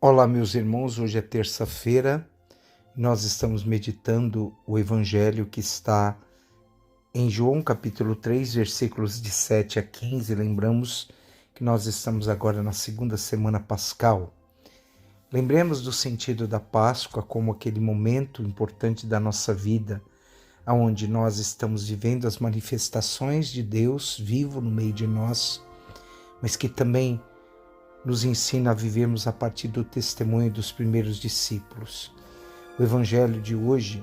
Olá, meus irmãos, hoje é terça-feira, nós estamos meditando o Evangelho que está em João capítulo 3, versículos de 7 a 15. Lembramos que nós estamos agora na segunda semana pascal. Lembremos do sentido da Páscoa como aquele momento importante da nossa vida, onde nós estamos vivendo as manifestações de Deus vivo no meio de nós, mas que também nos ensina a vivermos a partir do testemunho dos primeiros discípulos. O Evangelho de hoje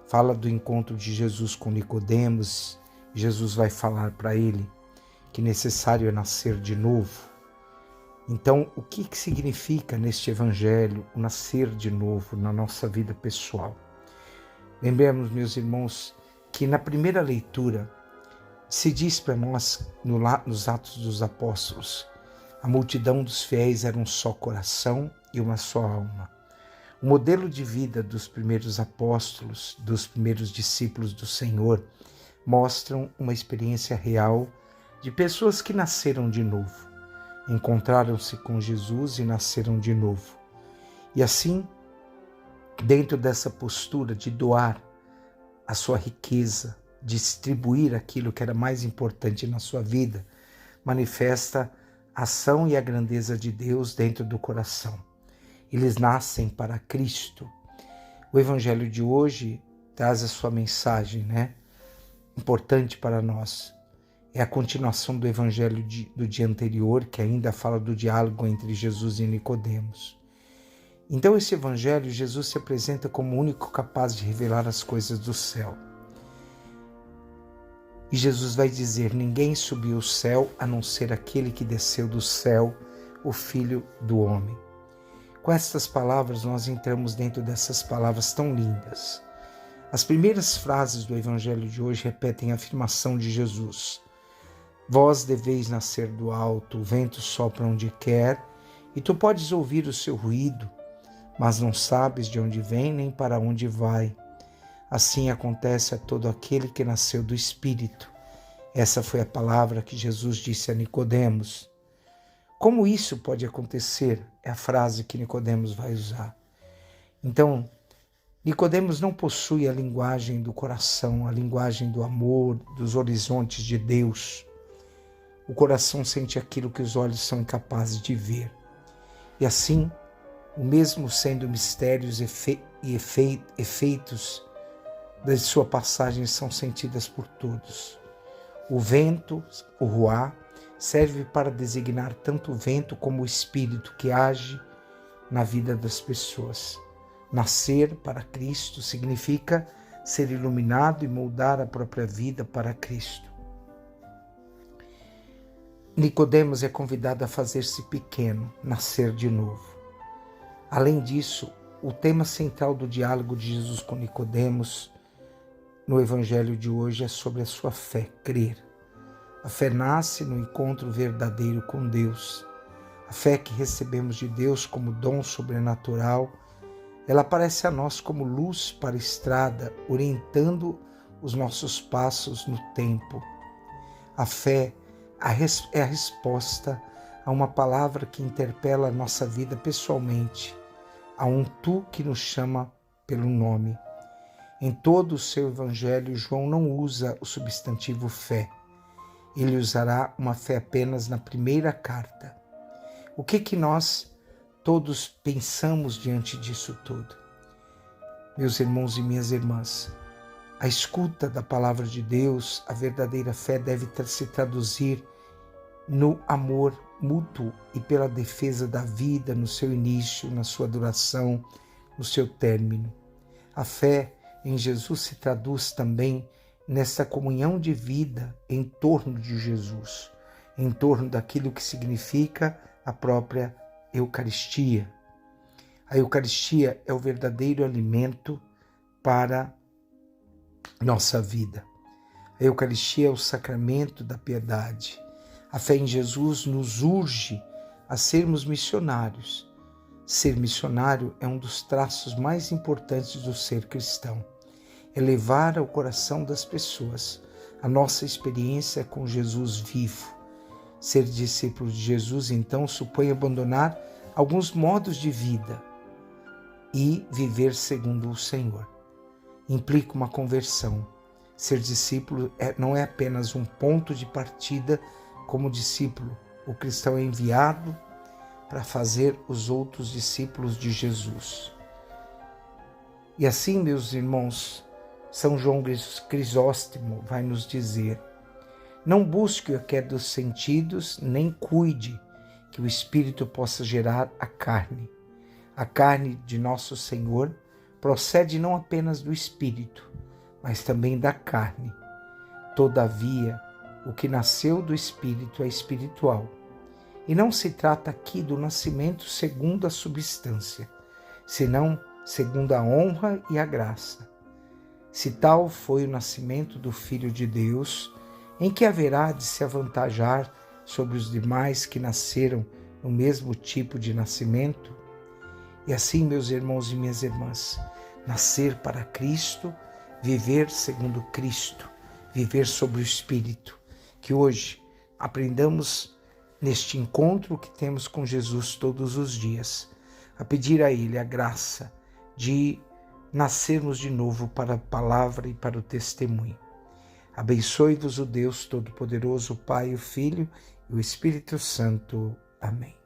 fala do encontro de Jesus com Nicodemos. Jesus vai falar para ele que necessário é nascer de novo. Então, o que significa neste Evangelho o nascer de novo na nossa vida pessoal? Lembremos, meus irmãos, que na primeira leitura se diz para nós, nos Atos dos Apóstolos, a multidão dos fiéis era um só coração e uma só alma. O modelo de vida dos primeiros apóstolos, dos primeiros discípulos do Senhor, mostram uma experiência real de pessoas que nasceram de novo, encontraram-se com Jesus e nasceram de novo. E assim, dentro dessa postura de doar a sua riqueza, distribuir aquilo que era mais importante na sua vida, manifesta a ação e a grandeza de Deus dentro do coração. Eles nascem para Cristo. O Evangelho de hoje traz a sua mensagem, importante para nós. É a continuação do Evangelho do dia anterior, que ainda fala do diálogo entre Jesus e Nicodemos. Então, esse Evangelho, Jesus se apresenta como o único capaz de revelar as coisas do céu. E Jesus vai dizer: ninguém subiu ao céu a não ser aquele que desceu do céu, o Filho do Homem. Com estas palavras, nós entramos dentro dessas palavras tão lindas. As primeiras frases do Evangelho de hoje repetem a afirmação de Jesus: vós deveis nascer do alto, o vento sopra onde quer, e tu podes ouvir o seu ruído, mas não sabes de onde vem nem para onde vai. Assim acontece a todo aquele que nasceu do Espírito. Essa foi a palavra que Jesus disse a Nicodemos. Como isso pode acontecer? É a frase que Nicodemos vai usar. Então, Nicodemos não possui a linguagem do coração, a linguagem do amor, dos horizontes de Deus. O coração sente aquilo que os olhos são incapazes de ver. E assim, o mesmo sendo mistérios e efeitos da sua passagem são sentidas por todos. O vento, o ruá, serve para designar tanto o vento como o Espírito que age na vida das pessoas. Nascer para Cristo significa ser iluminado e moldar a própria vida para Cristo. Nicodemos é convidado a fazer-se pequeno, nascer de novo. Além disso, o tema central do diálogo de Jesus com Nicodemos no Evangelho de hoje é sobre a sua fé, crer. A fé nasce no encontro verdadeiro com Deus. A fé que recebemos de Deus como dom sobrenatural, ela aparece a nós como luz para a estrada, orientando os nossos passos no tempo. A fé é a resposta a uma palavra que interpela a nossa vida pessoalmente, a um tu que nos chama pelo nome. Em todo o seu Evangelho, João não usa o substantivo fé. Ele usará uma fé apenas na primeira carta. O que nós todos pensamos diante disso tudo? Meus irmãos e minhas irmãs, a escuta da palavra de Deus, a verdadeira fé deve se traduzir no amor mútuo e pela defesa da vida no seu início, na sua duração, no seu término. A fé em Jesus se traduz também nessa comunhão de vida em torno de Jesus, em torno daquilo que significa a própria Eucaristia. A Eucaristia é o verdadeiro alimento para nossa vida. A Eucaristia é o sacramento da piedade. A fé em Jesus nos urge a sermos missionários. Ser missionário é um dos traços mais importantes do ser cristão. É levar ao coração das pessoas a nossa experiência com Jesus vivo. Ser discípulo de Jesus, então, supõe abandonar alguns modos de vida e viver segundo o Senhor. Implica uma conversão. Ser discípulo não é apenas um ponto de partida como discípulo. O cristão é enviado para fazer os outros discípulos de Jesus. E assim, meus irmãos, São João Crisóstomo vai nos dizer: não busque o que é dos sentidos, nem cuide que o Espírito possa gerar a carne. A carne de nosso Senhor procede não apenas do Espírito, mas também da carne. Todavia, o que nasceu do Espírito é espiritual. E não se trata aqui do nascimento segundo a substância, senão segundo a honra e a graça. Se tal foi o nascimento do Filho de Deus, em que haverá de se avantajar sobre os demais que nasceram no mesmo tipo de nascimento? E assim, meus irmãos e minhas irmãs, nascer para Cristo, viver segundo Cristo, viver sobre o Espírito. Que hoje aprendamos neste encontro que temos com Jesus todos os dias, a pedir a Ele a graça de nascermos de novo para a palavra e para o testemunho. Abençoe-vos o Deus Todo-Poderoso, o Pai, o Filho e o Espírito Santo. Amém.